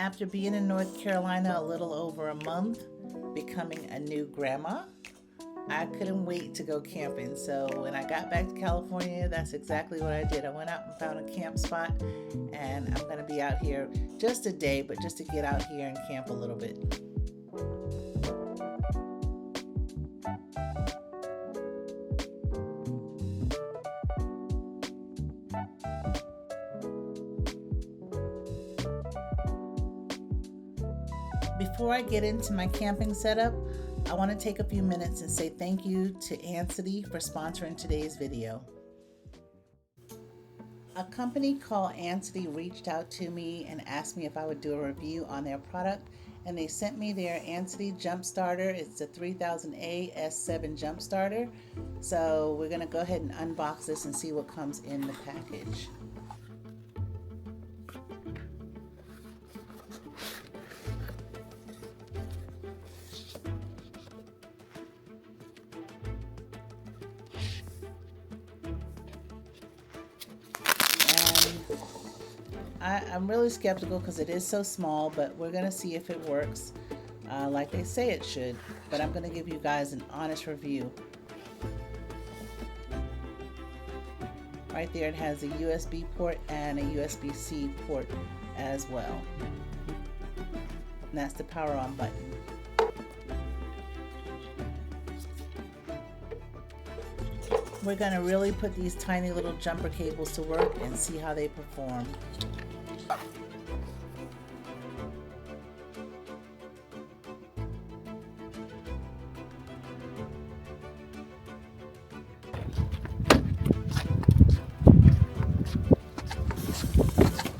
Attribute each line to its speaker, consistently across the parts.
Speaker 1: After being in North Carolina a little over a month, becoming a new grandma, I couldn't wait to go camping. So when I got back to California, that's exactly what I did. I went out and found a camp spot, and I'm going to be out here just a day, but just to get out here and camp a little bit. Before I get into my camping setup, I want to take a few minutes and say thank you to Ansity for sponsoring today's video. A company called Ansity reached out to me and asked me if I would do a review on their product, and they sent me their Ansity Jump Starter. It's a 3000A S7 Jump Starter. So we're going to go ahead and unbox this and see what comes in the package. I'm really skeptical because it is so small, but we're going to see if it works like they say it should. But I'm going to give you guys an honest review. Right there it has a USB port and a USB-C port as well. And that's the power on button. We're going to really put these tiny little jumper cables to work and see how they perform.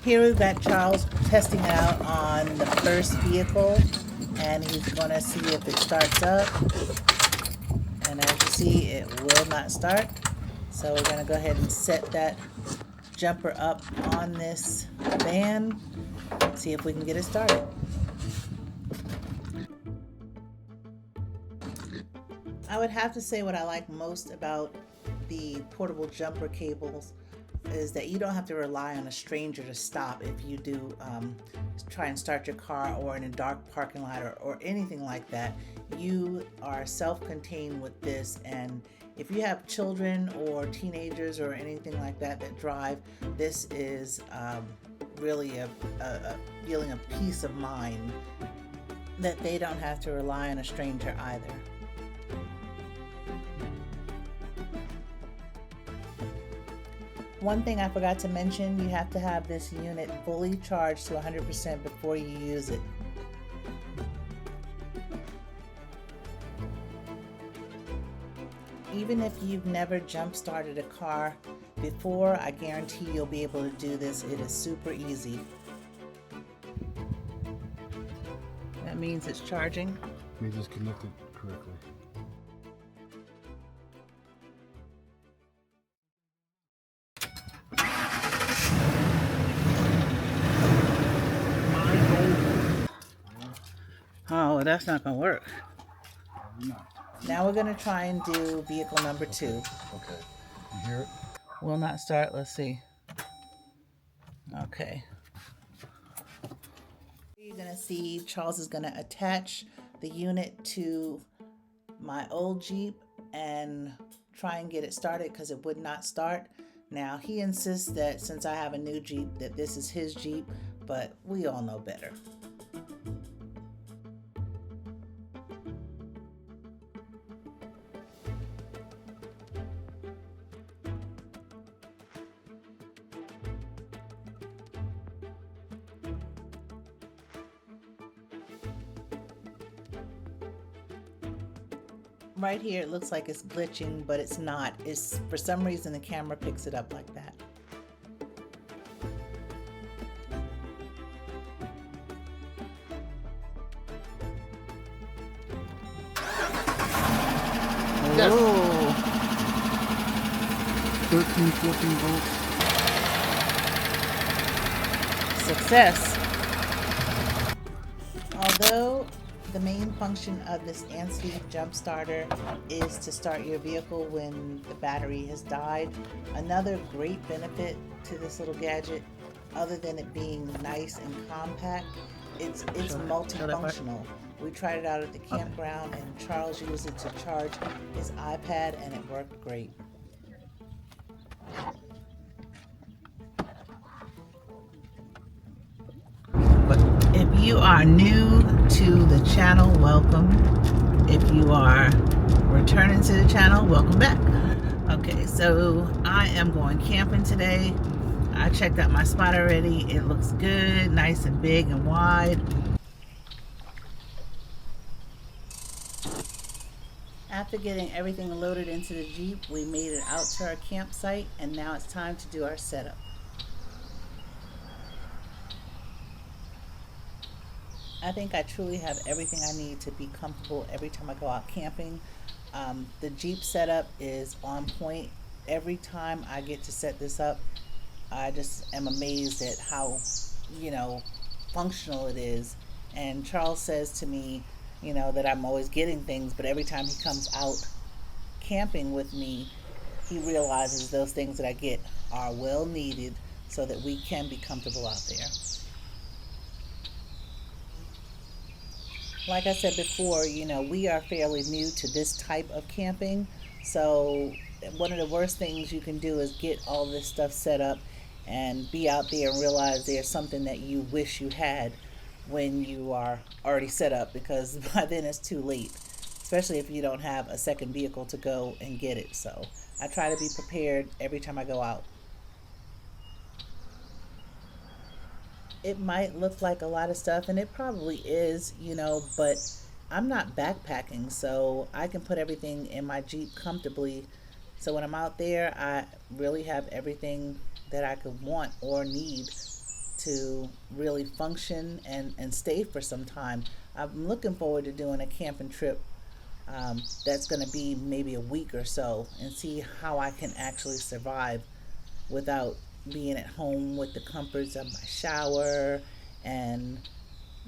Speaker 1: Here we've got Charles testing it out on the first vehicle, and he's going to see if it starts up. And as you see, it will not start. So we're going to go ahead and set that jumper up on this van, see if we can get it started. I would have to say what I like most about the portable jumper cables is that you don't have to rely on a stranger to stop if you do try and start your car, or in a dark parking lot, or anything like that. You are self-contained with this, and if you have children or teenagers or anything like that that drive, this is really a feeling of peace of mind that they don't have to rely on a stranger either. One thing I forgot to mention, you have to have this unit fully charged to 100% before you use it. Even if you've never jump started a car before, I guarantee you'll be able to do this. It is super easy. That means it's charging.
Speaker 2: We just connected correctly.
Speaker 1: Oh, that's not going to work.
Speaker 2: No.
Speaker 1: Now we're going to try and do vehicle number 2.
Speaker 2: Okay. You hear it?
Speaker 1: Will not start. Let's see. Okay. You're going to see Charles is going to attach the unit to my old Jeep and try and get it started because it would not start. Now he insists that since I have a new Jeep that this is his Jeep, but we all know better. Right here it looks like it's glitching, but it's not. It's for some reason the camera picks it up like that.
Speaker 2: Yes.
Speaker 1: Oh.
Speaker 2: 13, 14 volts.
Speaker 1: Success. Although the main function of this Ansity Jump Starter is to start your vehicle when the battery has died, another great benefit to this little gadget other than it being nice and compact, it's
Speaker 2: Show that part.
Speaker 1: multifunctional. We tried it out at the
Speaker 2: Okay.
Speaker 1: campground, and Charles used it to charge his iPad, and it worked great.
Speaker 2: But
Speaker 1: If you are new to the channel, welcome. If you are returning to the channel, welcome back. Okay, so I am going camping today. I checked out my spot already. It looks good, nice and big and wide. After getting everything loaded into the Jeep, we made it out to our campsite, and now it's time to do our setup. I think I truly have everything I need to be comfortable every time I go out camping. The Jeep setup is on point. Every time I get to set this up, I just am amazed at how, you know, functional it is. And Charles says to me, that I'm always getting things, but every time he comes out camping with me, he realizes those things that I get are well needed so that we can be comfortable out there. Like I said before, we are fairly new to this type of camping. So, one of the worst things you can do is get all this stuff set up and be out there and realize there's something that you wish you had when you are already set up, because by then it's too late, especially if you don't have a second vehicle to go and get it. So, I try to be prepared every time I go out. It might look like a lot of stuff, and it probably is, but I'm not backpacking, so I can put everything in my Jeep comfortably. So when I'm out there, I really have everything that I could want or need to really function and stay for some time. I'm looking forward to doing a camping trip that's going to be maybe a week or so, and see how I can actually survive without being at home with the comforts of my shower and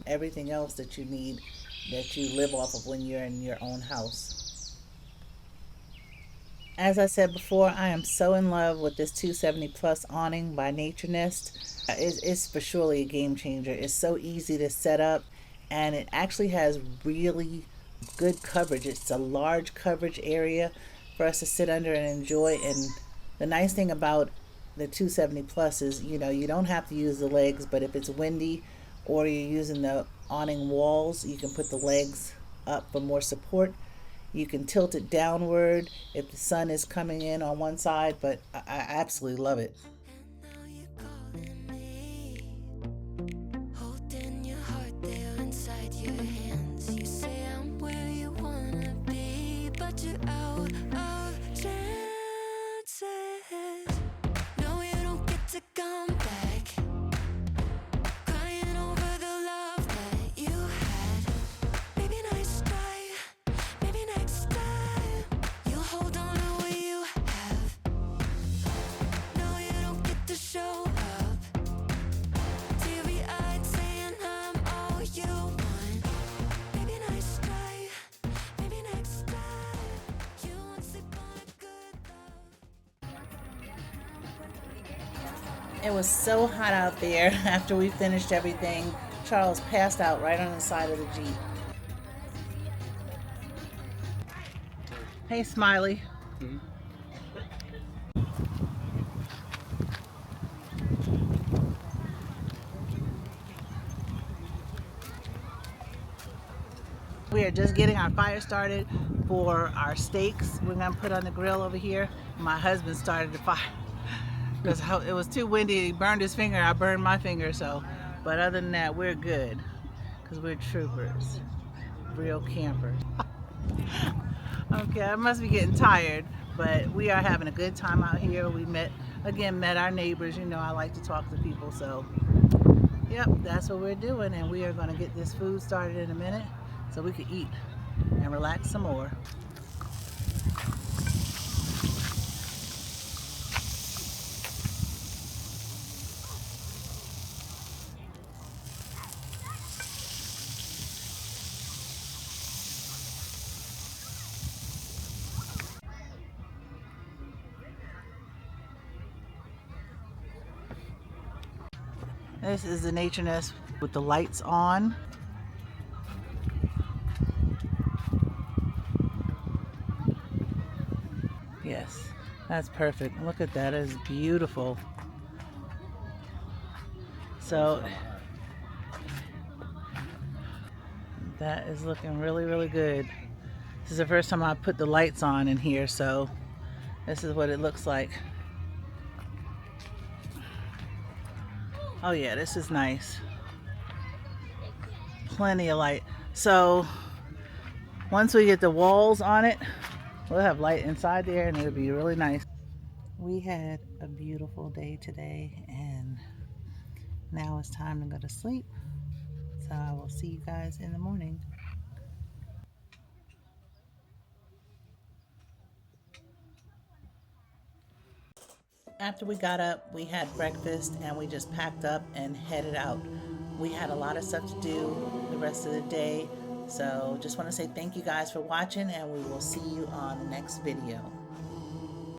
Speaker 1: everything else that you need, that you live off of when you're in your own house. As I said before, I am so in love with this 270 plus awning by Nature Nest. It's for surely a game changer. It's so easy to set up, and it actually has really good coverage. It's a large coverage area for us to sit under and enjoy. And the nice thing about the 270 plus is, you don't have to use the legs, but if it's windy or you're using the awning walls, you can put the legs up for more support. You can tilt it downward if the sun is coming in on one side, but I absolutely love it. It was so hot out there after we finished everything. Charles passed out right on the side of the Jeep. Hey, Smiley.
Speaker 2: mhm.
Speaker 1: We are just getting our fire started for our steaks we're going to put on the grill over here. My husband started the fire because it was too windy. He burned his finger. I burned my finger. But other than that, we're good because we're troopers, real campers. Okay, I must be getting tired, but we are having a good time out here. We met our neighbors. I like to talk to people, so yep, that's what we're doing, and we are going to get this food started in a minute so we can eat and relax some more. This is the nature nest with the lights on. Yes, that's perfect. Look at that, it's beautiful. So that is looking really, really good. This is the first time I put the lights on in here, so this is what it looks like. Oh yeah, this is nice. Plenty of light. So once we get the walls on it, we'll have light inside there and it'll be really nice. We had a beautiful day today and now it's time to go to sleep. So I will see you guys in the morning. After we got up, we had breakfast and we just packed up and headed out. We had a lot of stuff to do the rest of the day. So just want to say thank you guys for watching and we will see you on the next video.